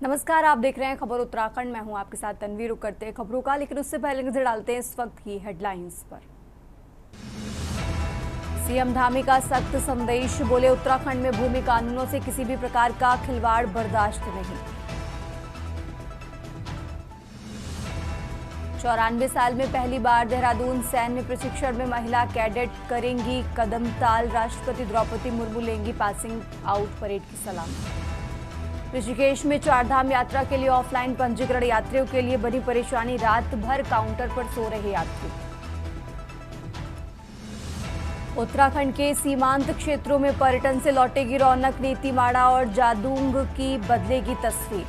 नमस्कार, आप देख रहे हैं खबर उत्तराखंड। मैं हूं आपके साथ तन्वी। रुक करते हैं खबरों का, लेकिन उससे पहले नजर डालते हैं इस वक्त की हेडलाइंस पर। सीएम धामी का सख्त संदेश, बोले उत्तराखंड में भूमि कानूनों से किसी भी प्रकार का खिलवाड़ बर्दाश्त नहीं। 94 साल में पहली बार देहरादून सैन्य प्रशिक्षण में महिला कैडेट करेंगी कदम ताल, राष्ट्रपति द्रौपदी मुर्मू लेंगी पासिंग आउट परेड की सलामी। ऋषिकेश में चारधाम यात्रा के लिए ऑफलाइन पंजीकरण, यात्रियों के लिए बनी परेशानी, रात भर काउंटर पर सो रहे यात्री। उत्तराखंड के सीमांत क्षेत्रों में पर्यटन से लौटेगी रौनक, नीतीमाड़ा और जादूंग की बदलेगी तस्वीर।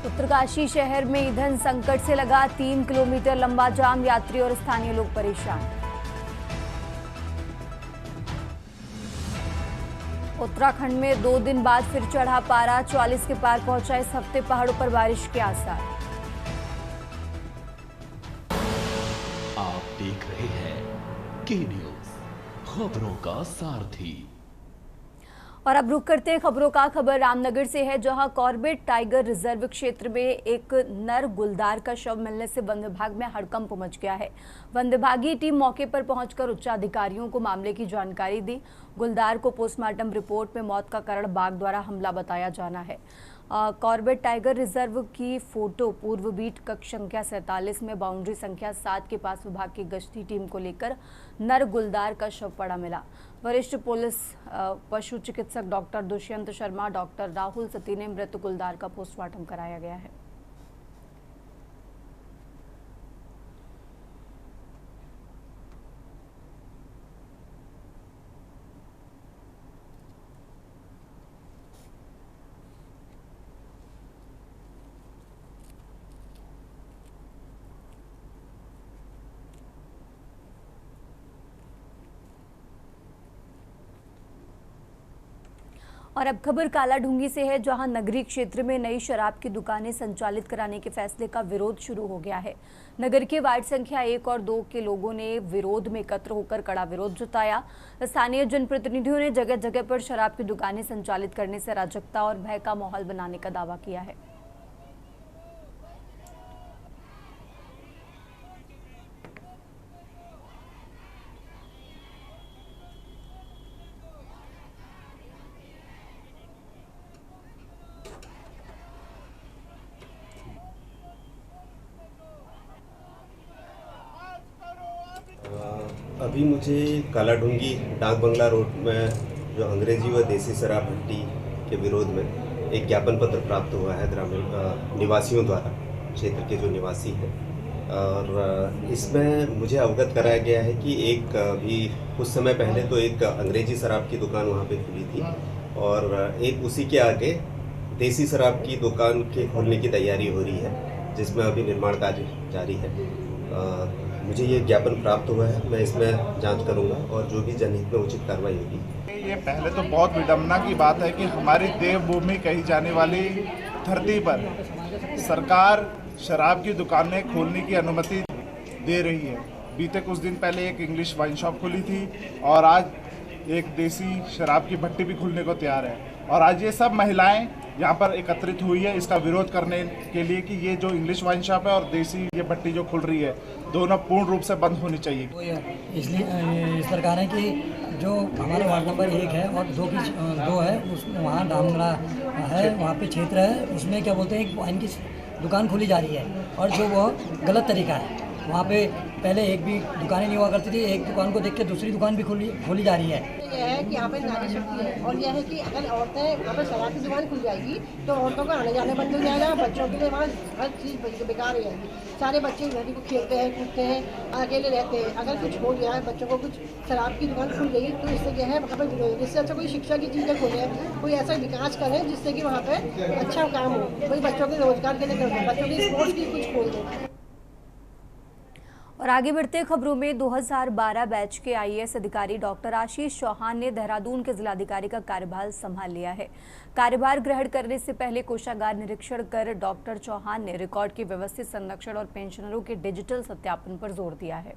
उत्तरकाशी शहर में ईंधन संकट से लगा 3 किलोमीटर लंबा जाम, यात्री और स्थानीय लोग परेशान। उत्तराखंड में 2 दिन बाद फिर चढ़ा पारा, 44 के पार पहुंचा। इस हफ्ते पहाड़ों पर बारिश के आसार। आप देख रहे हैं के न्यूज, खबरों का सारथी। और अब रुक करते हैं खबरों का। खबर रामनगर से है, जहां कॉर्बेट टाइगर रिजर्व क्षेत्र में एक नर गुलदार का शव मिलने से वन विभाग में हड़कंप मच गया है। वन विभागीय टीम मौके पर पहुंचकर उच्चाधिकारियों को मामले की जानकारी दी। गुलदार को पोस्टमार्टम रिपोर्ट में मौत का कारण बाघ द्वारा हमला बताया जाना है। कॉर्बेट टाइगर रिजर्व की फोटो पूर्व बीट कक्ष संख्या 47 में बाउंड्री संख्या 7 के पास विभाग की गश्ती टीम को लेकर नर गुलदार का शव पड़ा मिला। वरिष्ठ पुलिस पशु चिकित्सक डॉक्टर दुष्यंत शर्मा, डॉक्टर राहुल सती ने मृत गुलदार का पोस्टमार्टम कराया गया है। और अब खबर कालाढूंगी से है, जहां नगरीय क्षेत्र में नई शराब की दुकानें संचालित कराने के फैसले का विरोध शुरू हो गया है। नगर के वार्ड संख्या 1 और 2 के लोगों ने विरोध में एकत्र होकर कड़ा विरोध जताया। स्थानीय जनप्रतिनिधियों ने जगह जगह पर शराब की दुकानें संचालित करने से अराजकता और भय का माहौल बनाने का दावा किया है। अभी मुझे कालाढूंगी डाक बंगला रोड में जो अंग्रेजी व देसी शराब भट्टी के विरोध में एक ज्ञापन पत्र प्राप्त हुआ है ग्रामीण निवासियों द्वारा, क्षेत्र के जो निवासी हैं। और इसमें मुझे अवगत कराया गया है कि एक अभी कुछ समय पहले तो एक अंग्रेजी शराब की दुकान वहाँ पे खुली थी और एक उसी के आगे देसी शराब की दुकान के खोलने की तैयारी हो रही है, जिसमें अभी निर्माण कार्य जारी है। मुझे ये ज्ञापन प्राप्त हुआ है, मैं इसमें जांच करूंगा और जो भी जनहित में उचित कार्रवाई होगी। ये पहले तो बहुत विडम्बना की बात है कि हमारी देवभूमि कही जाने वाली धरती पर सरकार शराब की दुकानें खोलने की अनुमति दे रही है। बीते कुछ दिन पहले एक इंग्लिश वाइन शॉप खुली थी और आज एक देसी शराब की भट्टी भी खुलने को तैयार है। और आज ये सब महिलाएं यहाँ पर एकत्रित हुई है इसका विरोध करने के लिए कि ये जो इंग्लिश वाइन शॉप है और देसी ये भट्टी जो खुल रही है, दोनों पूर्ण रूप से बंद होनी चाहिए। इसलिए इस प्रकार है कि जो हमारे वार्ड नंबर 1 है और 2 है, उस वहाँ डामगड़ा है, वहाँ पे क्षेत्र है, उसमें क्या बोलते हैं एक वाइन की दुकान खोली जा रही है और जो वो गलत तरीका है। वहाँ पे पहले एक भी दुकानें नहीं हुआ करती थी, एक दुकान को देख के दूसरी दुकान भी खोली जा रही है। यह है कि यहाँ पे नारी शक्ति है और यह है कि अगर औरतें यहाँ पर शराब की दुकान खुल जाएगी तो औरतों का आने जाने बंद हो जाएगा, बच्चों के लिए वहाँ हर चीज़ बेकार हो जाएगी। सारे बच्चे लड़की को खेलते हैं, कूदते हैं, अकेले रहते हैं। अगर कुछ हो गया है, बच्चों को कुछ शराब की दुकान खुल गई तो इससे क्या है वहाँ पर विरोध। इससे अच्छा कोई शिक्षा की चीज़ें खोलें, कोई ऐसा विकास करें जिससे कि वहाँ पे अच्छा काम हो, कोई बच्चों के रोजगार के लिए कर दो, बच्चों की स्पोर्ट्स की कुछ खोल दो। और आगे बढ़ते खबरों में 2012 बैच के आईएएस अधिकारी डॉक्टर आशीष चौहान ने देहरादून के जिलाधिकारी का कार्यभार संभाल लिया है। कार्यभार ग्रहण करने से पहले कोषागार निरीक्षण कर डॉक्टर चौहान ने रिकॉर्ड के व्यवस्थित संरक्षण और पेंशनरों के डिजिटल सत्यापन पर जोर दिया है।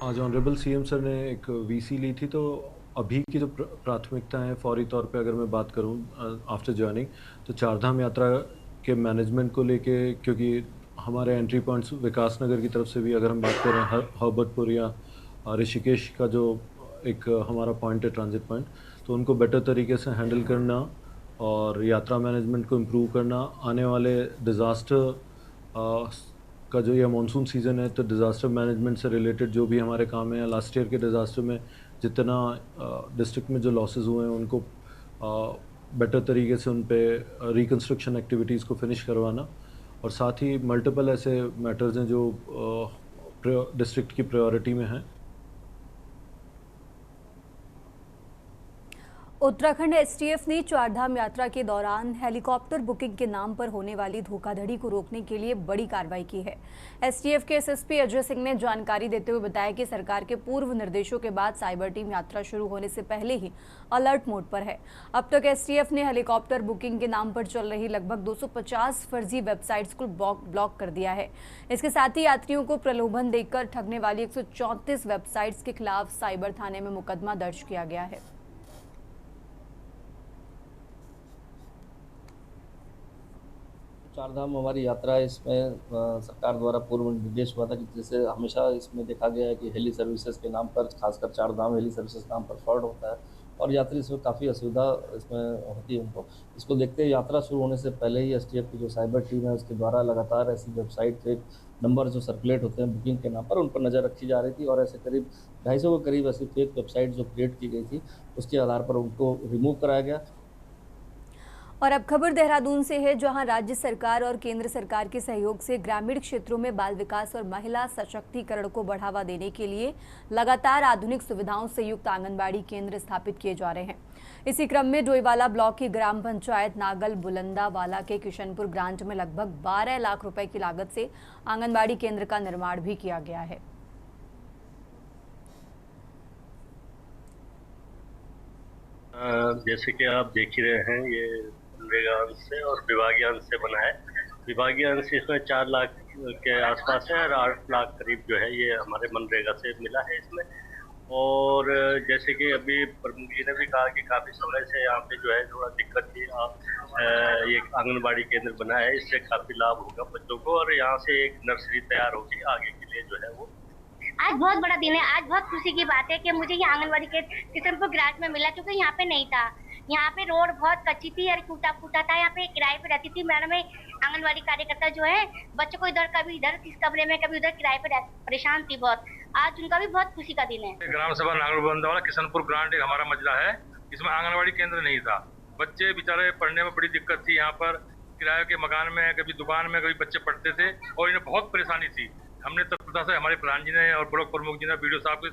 आज ऑनरेबल सीएम सर ने एक वीसी ली थी, तो अभी की जो प्राथमिकता है फौरी तौर पे अगर मैं बात करूं आफ्टर जर्निंग, तो चारधाम यात्रा के मैनेजमेंट को लेके, क्योंकि हमारे एंट्री पॉइंट्स विकास नगर की तरफ से भी अगर हम बात करें हर्बतपुर या ऋषिकेश का जो एक हमारा पॉइंट है, ट्रांजिट पॉइंट, तो उनको बेटर तरीके से हैंडल करना और यात्रा मैनेजमेंट को इम्प्रूव करना, आने वाले डिज़ास्टर का जो ये मानसून सीज़न है, तो डिज़ास्टर मैनेजमेंट से रिलेटेड जो भी हमारे काम है, लास्ट ईयर के डिज़ास्टर में जितना डिस्ट्रिक्ट में जो लॉसेस हुए हैं उनको बेटर तरीके से उन पे रिकन्स्ट्रक्शन एक्टिविटीज़ को फिनिश करवाना, और साथ ही मल्टीपल ऐसे मैटर्स हैं जो डिस्ट्रिक्ट की प्रायोरिटी में हैं। उत्तराखंड एसटीएफ ने चारधाम यात्रा के दौरान हेलीकॉप्टर बुकिंग के नाम पर होने वाली धोखाधड़ी को रोकने के लिए बड़ी कार्रवाई की है। एसटीएफ के एसएसपी अजय सिंह ने जानकारी देते हुए बताया कि सरकार के पूर्व निर्देशों के बाद साइबर टीम यात्रा शुरू होने से पहले ही अलर्ट मोड पर है। अब तक एसटीएफ ने हेलीकॉप्टर बुकिंग के नाम पर चल रही लगभग 250 फर्जी वेबसाइट्स को ब्लॉक कर दिया है। इसके साथ ही यात्रियों को प्रलोभन देकर ठगने वाली 134 वेबसाइट्स के खिलाफ साइबर थाने में मुकदमा दर्ज किया गया है। चारधाम हमारी यात्रा है, इसमें सरकार द्वारा पूर्व निर्देश हुआ था कि जैसे हमेशा इसमें देखा गया है कि हेली सर्विसेज के नाम पर, खासकर चारधाम हेली सर्विसेज नाम पर फ्रॉड होता है और यात्री इसमें काफ़ी असुविधा इसमें होती है उनको। इसको देखते हुए यात्रा शुरू होने से पहले ही एसटीएफ की जो साइबर टीम है उसके द्वारा लगातार ऐसी वेबसाइट से नंबर जो सर्कुलेट होते हैं बुकिंग के नाम पर, उन पर नज़र रखी जा रही थी और ऐसे करीब 250 के करीब ऐसी फेक वेबसाइट जो क्रिएट की गई थी उसके आधार पर उनको रिमूव कराया गया। और अब खबर देहरादून से है, जहां राज्य सरकार और केंद्र सरकार के सहयोग से ग्रामीण क्षेत्रों में बाल विकास और महिला सशक्तिकरण को बढ़ावा देने के लिए लगातार आधुनिक सुविधाओं से युक्त आंगनबाड़ी केंद्र स्थापित किए जा रहे हैं। इसी क्रम में डोईवाला ब्लॉक की ग्राम पंचायत नागल बुलंदावाला के किशनपुर ग्रांट में लगभग 12 लाख रुपए की लागत से आंगनबाड़ी केंद्र का निर्माण भी किया गया है। जैसे कि आप देख ही रहे हैं, ये मनरेगा अंश से और विभागीय अंश से बना है। विभागीय अंश इसमें 4 लाख के आसपास है और 8 लाख करीब जो है ये हमारे मनरेगा से मिला है इसमें। और जैसे कि अभी प्रमुख जी ने भी कहा कि काफ़ी समय से यहाँ पे जो है थोड़ा दिक्कत थी, ये आंगनबाड़ी केंद्र बना है, इससे काफ़ी लाभ होगा बच्चों को और यहाँ से एक नर्सरी तैयार होगी आगे के लिए जो है वो। आज बहुत बड़ा दिन है, आज बहुत खुशी की बात है कि मुझे ये आंगनबाड़ी के किशनपुर ग्रांट में मिला, क्योंकि यहाँ पे नहीं था। यहाँ पे रोड बहुत कच्ची थी और टूटा फूटा था। यहाँ पे किराए पे रहती थी मैडम, आंगनबाड़ी कार्यकर्ता जो है बच्चों को इधर कभी इधर इस कमरे में कभी उधर किराए पे परेशान थी बहुत। आज उनका भी बहुत खुशी का दिन है। ग्राम सभा नागल बुलंदावाला किशनपुर ग्रांट एक हमारा मजला है, इसमें आंगनबाड़ी केंद्र नहीं था। बच्चे बेचारे पढ़ने में बड़ी दिक्कत थी, यहाँ पर किराए के मकान में कभी दुकान में कभी बच्चे पढ़ते थे और इन्हें बहुत परेशानी थी। हमने तत्परता से हमारे प्रधान जी ने और ब्लॉक प्रमुख जी ने वीडियो साहब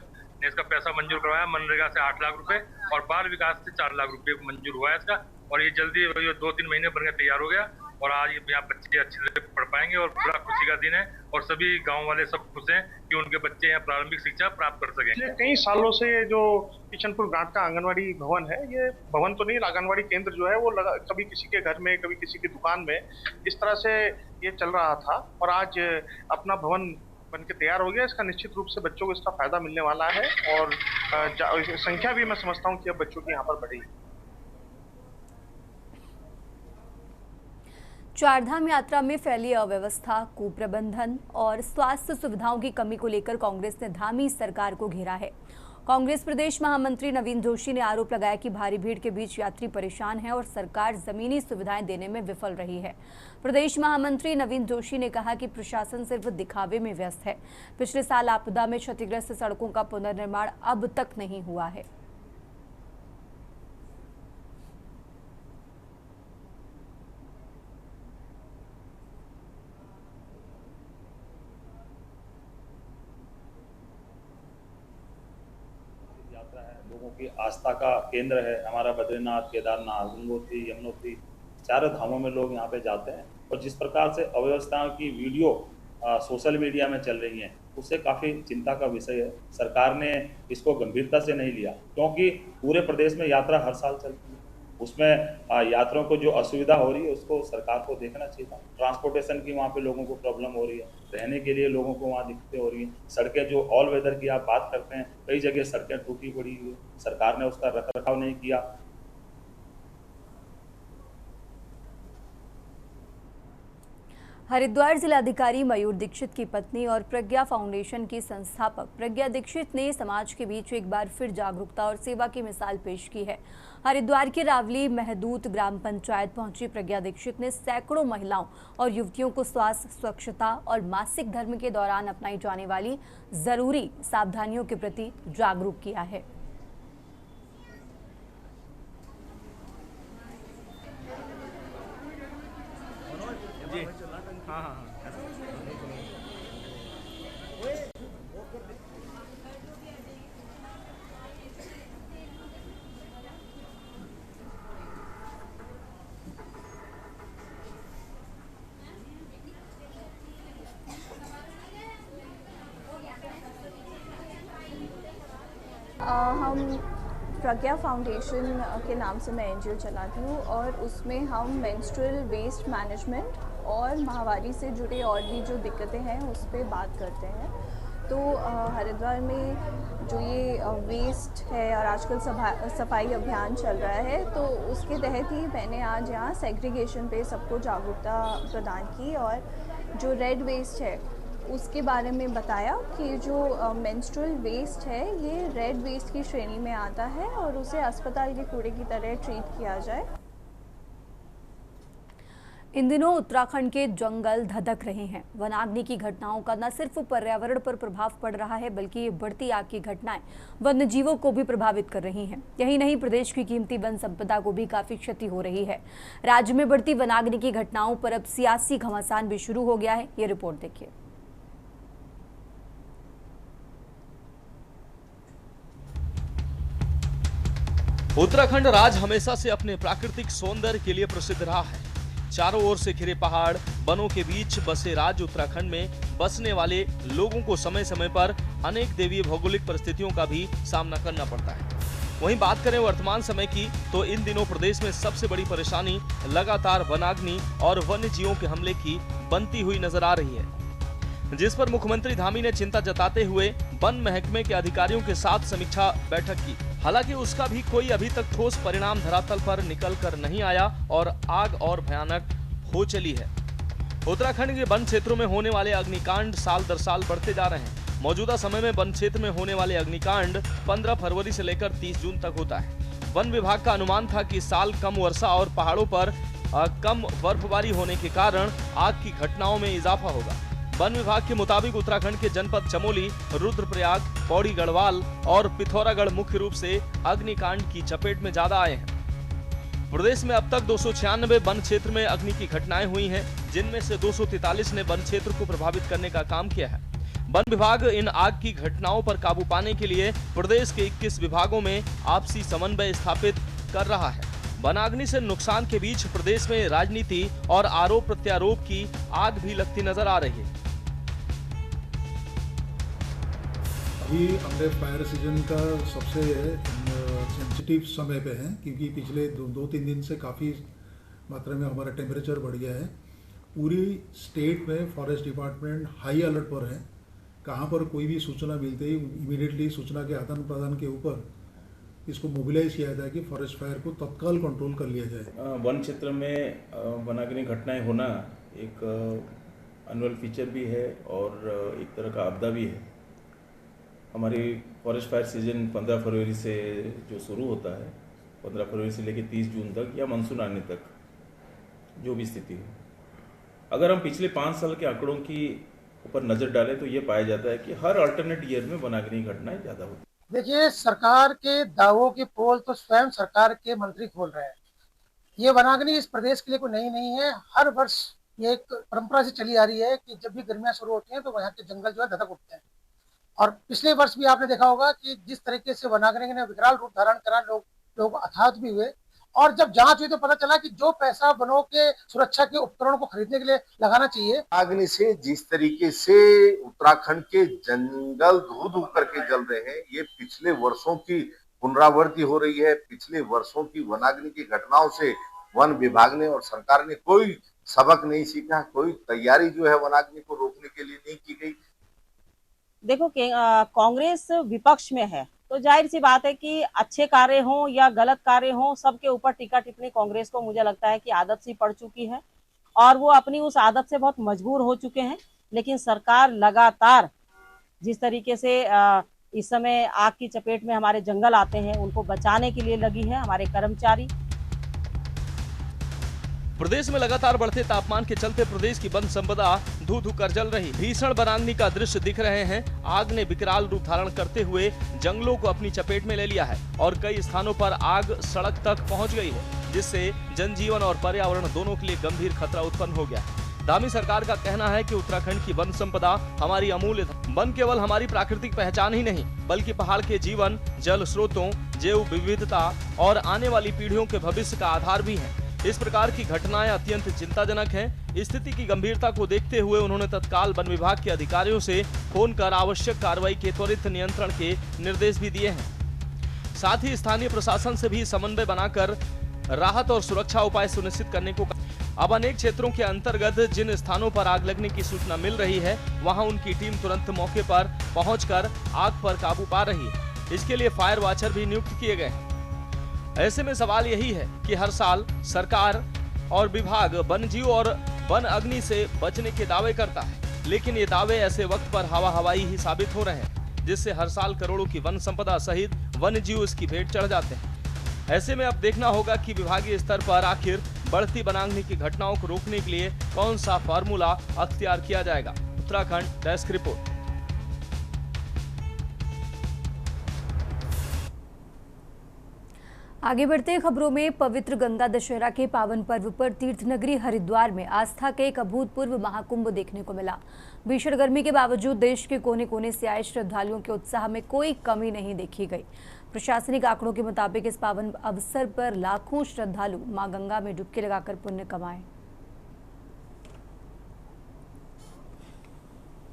ने इसका पैसा मंजूर करवाया। मनरेगा से 8 लाख रुपए और बाल विकास से 4 लाख रुपए मंजूर हुआ है इसका, और ये जल्दी 2-3 महीने बनकर तैयार हो गया और आज यहाँ बच्चे अच्छे से पढ़ पाएंगे और बड़ा खुशी का दिन है और सभी गांव वाले सब खुश हैं कि उनके बच्चे यहाँ प्रारंभिक शिक्षा प्राप्त कर सकेंगे। कई सालों से जो किशनपुर ग्रांट का आंगनवाड़ी भवन है, ये भवन तो नहीं, आंगनवाड़ी केंद्र जो है वो कभी किसी के घर में कभी किसी की दुकान में इस तरह से ये चल रहा था और आज अपना भवन बन के तैयार हो गया। इसका निश्चित रूप से बच्चों को इसका फायदा मिलने वाला है और संख्या भी मैं समझता हूँ कि अब बच्चों की यहाँ पर बढ़ी। चारधाम यात्रा में फैली अव्यवस्था, कुप्रबंधन और स्वास्थ्य सुविधाओं की कमी को लेकर कांग्रेस ने धामी सरकार को घेरा है। कांग्रेस प्रदेश महामंत्री नवीन जोशी ने आरोप लगाया कि भारी भीड़ के बीच यात्री परेशान हैं और सरकार जमीनी सुविधाएं देने में विफल रही है। प्रदेश महामंत्री नवीन जोशी ने कहा कि प्रशासन सिर्फ दिखावे में व्यस्त है। पिछले साल आपदा में क्षतिग्रस्त सड़कों का पुनर्निर्माण अब तक नहीं हुआ है। लोगों की आस्था का केंद्र है हमारा बद्रीनाथ, केदारनाथ, गंगोत्री, यमुनोत्री, चारों धामों में लोग यहाँ पे जाते हैं और जिस प्रकार से अव्यवस्थाओं की वीडियो सोशल मीडिया में चल रही हैं उससे काफ़ी चिंता का विषय है। सरकार ने इसको गंभीरता से नहीं लिया क्योंकि पूरे प्रदेश में यात्रा हर साल चलती है। उसमें यात्रियों को जो असुविधा हो रही है उसको सरकार को देखना चाहिए था। ट्रांसपोर्टेशन की वहाँ पे लोगों को प्रॉब्लम हो रही है, रहने के लिए लोगों को वहाँ दिक्कतें हो रही हैं। सड़कें जो ऑल वेदर की आप बात करते हैं, कई जगह सड़कें टूटी पड़ी हुई है, सरकार ने उसका रखरखाव नहीं किया। हरिद्वार जिलाधिकारी मयूर दीक्षित की पत्नी और प्रज्ञा फाउंडेशन की संस्थापक प्रज्ञा दीक्षित ने समाज के बीच एक बार फिर जागरूकता और सेवा की मिसाल पेश की है। हरिद्वार के रावली महदूत ग्राम पंचायत पहुंची प्रज्ञा दीक्षित ने सैकड़ों महिलाओं और युवतियों को स्वास्थ्य, स्वच्छता और मासिक धर्म के दौरान अपनाई जाने वाली जरूरी सावधानियों के प्रति जागरूक किया है। हम प्रज्ञा फाउंडेशन के नाम से मैं एनजीओ चलाती हूँ और उसमें हम मेंस्ट्रुअल वेस्ट मैनेजमेंट और माहवारी से जुड़े और भी जो दिक्कतें हैं उस पर बात करते हैं। तो हरिद्वार में जो ये वेस्ट है और आजकल सफाई अभियान चल रहा है, तो उसके तहत ही मैंने आज यहाँ सेग्रीगेशन पे सबको जागरूकता प्रदान की और जो रेड वेस्ट है उसके बारे में बताया कि जो मेंस्ट्रुअल वेस्ट है ये रेड वेस्ट की श्रेणी में आता है और उसे अस्पताल के कूड़े की तरह ट्रीट किया जाए। इन दिनों उत्तराखंड के जंगल धधक रहे हैं। वनाग्नि की घटनाओं का न सिर्फ पर्यावरण पर प्रभाव पड़ रहा है बल्कि ये बढ़ती आग की घटनाएं वन्य जीवों को भी प्रभावित कर रही हैं। यही नहीं, प्रदेश की कीमती वन संपदा को भी काफी क्षति हो रही है। राज्य में बढ़ती वनाग्नि की घटनाओं पर अब सियासी घमासान भी शुरू हो गया है। ये रिपोर्ट देखिए। उत्तराखंड राज्य हमेशा से अपने प्राकृतिक सौंदर्य के लिए प्रसिद्ध रहा है। चारों ओर से घिरे पहाड़, वनों के बीच बसे राज्य उत्तराखंड में बसने वाले लोगों को समय समय पर अनेक दैवीय भौगोलिक परिस्थितियों का भी सामना करना पड़ता है। वहीं बात करें वर्तमान समय की, तो इन दिनों प्रदेश में सबसे बड़ी परेशानी लगातार वनाग्नि और वन्य जीवों के हमले की बनती हुई नजर आ रही है, जिस पर मुख्यमंत्री धामी ने चिंता जताते हुए वन महकमे के अधिकारियों के साथ समीक्षा बैठक की। हालांकि उसका भी कोई अभी तक ठोस परिणाम धरातल पर निकल कर नहीं आया और आग और भयानक हो चली है। उत्तराखंड के वन क्षेत्रों में होने वाले अग्निकांड साल दर साल बढ़ते जा रहे हैं। मौजूदा समय में वन क्षेत्र में होने वाले अग्निकांड 15 फरवरी से लेकर 30 जून तक होता है। वन विभाग का अनुमान था कि इस साल कम वर्षा और पहाड़ों पर कम बर्फबारी होने के कारण आग की घटनाओं में इजाफा होगा। वन विभाग के मुताबिक उत्तराखंड के जनपद चमोली, रुद्रप्रयाग, पौड़ी गढ़वाल और पिथौरागढ़ मुख्य रूप से अग्निकांड की चपेट में ज्यादा आए हैं। प्रदेश में अब तक 296 वन क्षेत्र में अग्नि की घटनाएं हुई हैं, जिनमें से 243 ने वन क्षेत्र को प्रभावित करने का काम किया है। वन विभाग इन आग की घटनाओं पर काबू पाने के लिए प्रदेश के 21 विभागों में आपसी समन्वय स्थापित कर रहा है। वनाग्नि से नुकसान के बीच प्रदेश में राजनीति और आरोप प्रत्यारोप की आग भी लगती नजर आ रही है। अभी हमने फायर सीजन का सबसे सेंसिटिव समय पे हैं, क्योंकि पिछले 2-3 दिन से काफ़ी मात्रा में हमारा टेम्परेचर बढ़ गया है। पूरी स्टेट में फॉरेस्ट डिपार्टमेंट हाई अलर्ट पर है। कहाँ पर कोई भी सूचना मिलते ही इमीडिएटली सूचना के आदान प्रदान के ऊपर इसको मोबिलाइज किया जाए कि फॉरेस्ट फायर को तत्काल कंट्रोल कर लिया जाए। वन क्षेत्र में वनाग्नि घटनाएं होना एक एनुअल फीचर भी है और एक तरह का आपदा भी है। हमारी फॉरेस्ट फायर सीजन 15 फरवरी से जो शुरू होता है, 15 फरवरी से लेकर 30 जून तक या मानसून आने तक जो भी स्थिति हो, अगर हम पिछले 5 साल के आंकड़ों की ऊपर नज़र डालें तो ये पाया जाता है कि हर अल्टरनेट ईयर में वनाग्नि घटनाएं ज़्यादा होती है। देखिए, सरकार के दावों की पोल तो स्वयं सरकार के मंत्री खोल रहे हैं। ये वनाग्नि इस प्रदेश के लिए कोई नई नहीं है। हर वर्ष ये एक परंपरा से चली आ रही है कि जब भी गर्मियां शुरू होती हैं तो यहाँ के जंगल जो है धधक उठते हैं। और पिछले वर्ष भी आपने देखा होगा कि जिस तरीके से वनाग्नि ने विकराल रूप धारण करा, लोग हताहत भी हुए। और जब जांच हुई तो पता चला कि जो पैसा वनों के सुरक्षा के उपकरणों को खरीदने के लिए लगाना चाहिए, अग्नि से जिस तरीके से उत्तराखंड के जंगल धू धू करके जल रहे हैं, ये पिछले वर्षों की पुनरावृत्ति हो रही है। पिछले वर्षों की वनाग्नि की घटनाओं से वन विभाग ने और सरकार ने कोई सबक नहीं सीखा, कोई तैयारी जो है वनाग्नि को रोकने के लिए नहीं की गई। देखो कांग्रेस विपक्ष में है तो जाहिर सी बात है कि अच्छे कार्य हों या गलत कार्य हों, सबके ऊपर टीका टिप्पणी कांग्रेस को मुझे लगता है कि आदत सी पड़ चुकी है और वो अपनी उस आदत से बहुत मजबूर हो चुके हैं। लेकिन सरकार लगातार जिस तरीके से इस समय आग की चपेट में हमारे जंगल आते हैं उनको बचाने के लिए लगी है, हमारे कर्मचारी। प्रदेश में लगातार बढ़ते तापमान के चलते प्रदेश की वन संपदा धू धू कर जल रही। भीषण वनाग्नि का दृश्य दिख रहे हैं। आग ने विकराल रूप धारण करते हुए जंगलों को अपनी चपेट में ले लिया है और कई स्थानों पर आग सड़क तक पहुंच गई है, जिससे जनजीवन और पर्यावरण दोनों के लिए गंभीर खतरा उत्पन्न हो गया है। धामी सरकार का कहना है कि उत्तराखंड की वन संपदा हमारी अमूल्य है। वन केवल हमारी प्राकृतिक पहचान ही नहीं बल्कि पहाड़ के जीवन, जल स्रोतों, जैव विविधता और आने वाली पीढ़ियों के भविष्य का आधार भी है। इस प्रकार की घटनाएं अत्यंत चिंताजनक हैं। स्थिति की गंभीरता को देखते हुए उन्होंने तत्काल वन विभाग के अधिकारियों से फोन कर आवश्यक कार्रवाई के त्वरित नियंत्रण के निर्देश भी दिए हैं। साथ ही स्थानीय प्रशासन से भी समन्वय बनाकर राहत और सुरक्षा उपाय सुनिश्चित करने को कहा। अब अनेक क्षेत्रों के अंतर्गत जिन स्थानों पर आग लगने की सूचना मिल रही है वहां उनकी टीम तुरंत मौके पर पहुंचकर आग पर काबू पा रही है। इसके लिए फायर वॉचर भी नियुक्त किए गए हैं। ऐसे में सवाल यही है कि हर साल सरकार और विभाग वन्यजीव और वन अग्नि से बचने के दावे करता है, लेकिन ये दावे ऐसे वक्त पर हवा हवाई ही साबित हो रहे हैं, जिससे हर साल करोड़ों की वन संपदा सहित वन्यजीव इसकी भेंट चढ़ जाते हैं। ऐसे में अब देखना होगा कि विभागीय स्तर पर आखिर बढ़ती वनाग्नि की घटनाओं को रोकने के लिए कौन सा फार्मूला अख्तियार किया जाएगा। Uttarakhand desk report. आगे बढ़ते खबरों में पवित्र गंगा दशहरा के पावन पर्व पर तीर्थनगरी हरिद्वार में आस्था के एक अभूतपूर्व महाकुंभ देखने को मिला। भीषण गर्मी के बावजूद देश के कोने कोने से आए श्रद्धालुओं के उत्साह में कोई कमी नहीं देखी गई। प्रशासनिक आंकड़ों के मुताबिक इस पावन अवसर पर लाखों श्रद्धालु मां गंगा में डुबकी लगाकर पुण्य कमाए।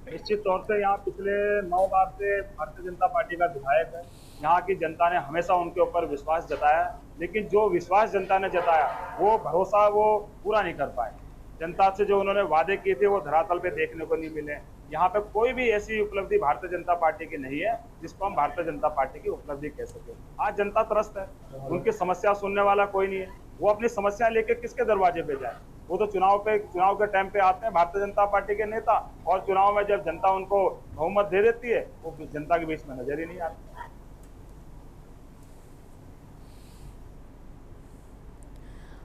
निश्चित तौर से यहाँ पिछले 9 बार से भारतीय जनता पार्टी का विधायक है। यहाँ की जनता ने हमेशा उनके ऊपर विश्वास जताया, लेकिन जो विश्वास जनता ने जताया वो भरोसा वो पूरा नहीं कर पाए। जनता से जो उन्होंने वादे किए थे वो धरातल पे देखने को नहीं मिले। यहाँ पे कोई भी ऐसी उपलब्धि भारतीय जनता पार्टी की नहीं है जिसको हम भारतीय जनता पार्टी की उपलब्धि कह सके। आज जनता त्रस्त है, उनकी समस्या सुनने वाला कोई नहीं है। वो अपनी समस्या लेके किसके दरवाजे पे जाए? वो तो चुनाव के टाइम पे आते हैं भारतीय जनता पार्टी के नेता, और चुनाव में जब जनता उनको बहुमत दे देती है वो जनता के बीच में नजर ही नहीं आती।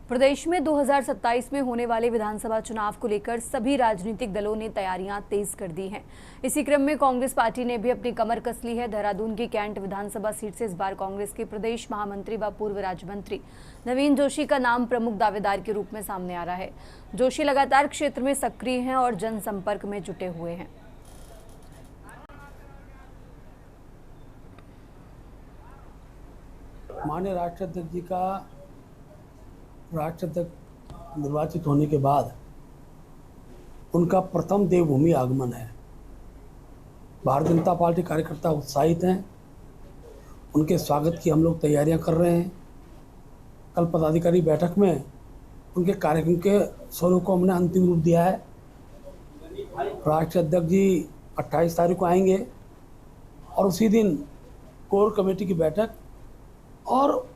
प्रदेश में 2027 में होने वाले विधानसभा चुनाव को लेकर सभी राजनीतिक दलों ने तैयारियां तेज कर दी हैं। इसी क्रम में कांग्रेस पार्टी ने भी अपनी कमर कस ली है। देहरादून की कैंट विधानसभा सीट से इस बार कांग्रेस के प्रदेश महामंत्री व पूर्व राज्य मंत्री नवीन जोशी का नाम प्रमुख दावेदार के रूप में सामने आ रहा है। जोशी लगातार क्षेत्र में सक्रिय हैं और जनसंपर्क में जुटे हुए हैं। माननीय राष्ट्राध्यक्ष जी का राष्ट्राध्यक्ष निर्वाचित होने के बाद उनका प्रथम देवभूमि आगमन है। भारतीय जनता पार्टी कार्यकर्ता उत्साहित हैं। उनके स्वागत की हम लोग तैयारियां कर रहे हैं। कल पदाधिकारी बैठक में उनके कार्यक्रम के स्वरूप को हमने अंतिम रूप दिया है। राष्ट्रीय अध्यक्ष जी 28 तारीख को आएंगे और उसी दिन कोर कमेटी की बैठक और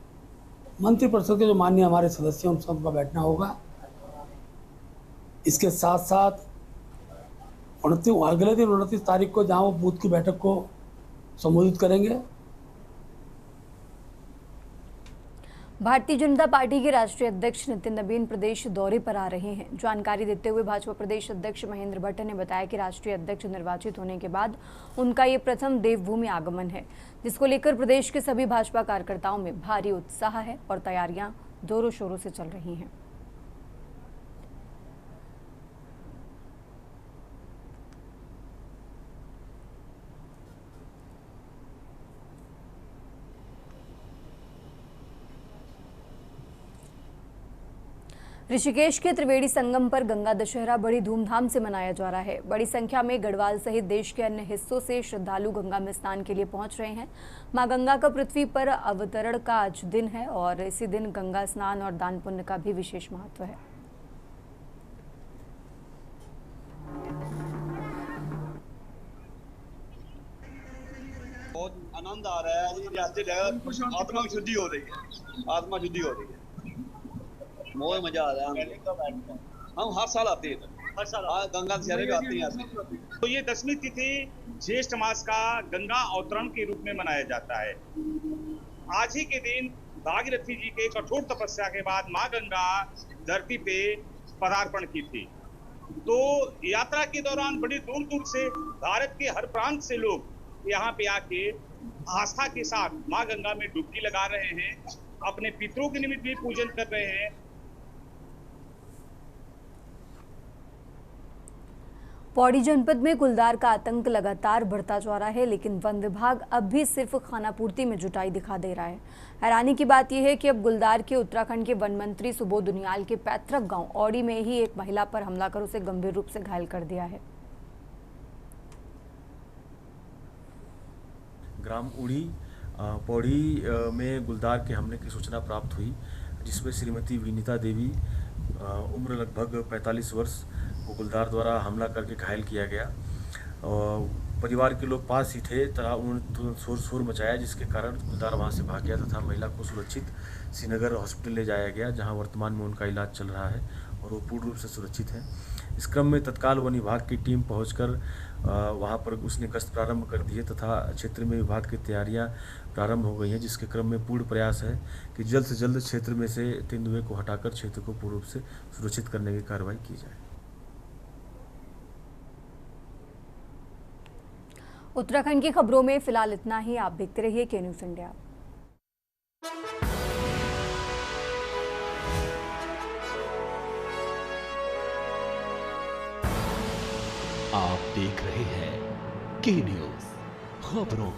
मंत्रिपरिषद के जो माननीय हमारे सदस्य हैं उन सबका बैठना होगा। इसके साथ साथ अगले दिन 29 तारीख को जहां वो बूथ की बैठक को संबोधित करेंगे। भारतीय जनता पार्टी के राष्ट्रीय अध्यक्ष नितिन नबीन प्रदेश दौरे पर आ रहे हैं। जानकारी देते हुए भाजपा प्रदेश अध्यक्ष महेंद्र भट्ट ने बताया कि राष्ट्रीय अध्यक्ष निर्वाचित होने के बाद उनका ये प्रथम देवभूमि आगमन है, जिसको लेकर प्रदेश के सभी भाजपा कार्यकर्ताओं में भारी उत्साह है और तैयारियां जोरों शोरों से चल रही हैं। ऋषिकेश के त्रिवेणी संगम पर गंगा दशहरा बड़ी धूमधाम से मनाया जा रहा है। बड़ी संख्या में गढ़वाल सहित देश के अन्य हिस्सों से श्रद्धालु गंगा में स्नान के लिए पहुंच रहे हैं। मां गंगा का पृथ्वी पर अवतरण का आज दिन है और इसी दिन गंगा स्नान और दान पुण्य का भी विशेष महत्व है। बहुत आनंद आ रहा है। आत्मा की शुद्धि हो रही है, आत्मा शुद्धि हो रही है, बहुत मजा आ रहा है। हम हर साल आते हैं, हर साल गंगा दशहरे में आते हैं। तो ये 10वीं तिथि ज्येष्ठ मास का गंगा अवतरण के रूप में मनाया जाता है। आज ही के दिन भागीरथी जी के कठोर तपस्या के बाद माँ गंगा धरती पे पदार्पण की थी। तो यात्रा के दौरान बड़ी दूर दूर से भारत के हर प्रांत से लोग यहाँ पे आके आस्था के साथ माँ गंगा में डुबकी लगा रहे हैं, अपने पितरों के निमित्त भी पूजन कर रहे हैं। पौड़ी जनपद में गुलदार का आतंक लगातार बढ़ता जा रहा है, लेकिन वन विभाग अब भी सिर्फ खानापूर्ति में जुटाई दिखा दे रहा है। हैरानी की बात यह है कि अब गुलदार के उत्तराखंड के वन मंत्री सुबोध उनियाल के पैतृक गांव औड़ी में ही एक महिला पर हमला कर उसे गंभीर रूप से घायल कर दिया है। ग्राम उड़ी पौड़ी में गुलदार के हमले की सूचना प्राप्त हुई, जिसमें श्रीमती विनीता देवी उम्र लगभग 45 वर्ष को गुलदार द्वारा हमला करके घायल किया गया। परिवार के लोग पास ही थे तथा उन्होंने तुरंत शोर मचाया, जिसके कारण गुलदार वहां से भाग गया तथा महिला को सुरक्षित श्रीनगर हॉस्पिटल ले जाया गया, जहां वर्तमान में उनका इलाज चल रहा है और वो पूर्ण रूप से सुरक्षित है। इस क्रम में तत्काल वन विभाग की टीम पहुंचकर वहां पर उसने गश्त प्रारंभ कर दी है तथा क्षेत्र में विभाग की तैयारियां प्रारंभ हो गई हैं, जिसके क्रम में पूर्ण प्रयास है कि जल्द से जल्द क्षेत्र में से तेंदुए को हटाकर क्षेत्र को पूर्ण रूप से सुरक्षित करने की कार्रवाई की जाए। उत्तराखंड की खबरों में फिलहाल इतना ही। आप देखते रहिए के न्यूज़ इंडिया। आप देख रहे हैं के न्यूज़ खबरों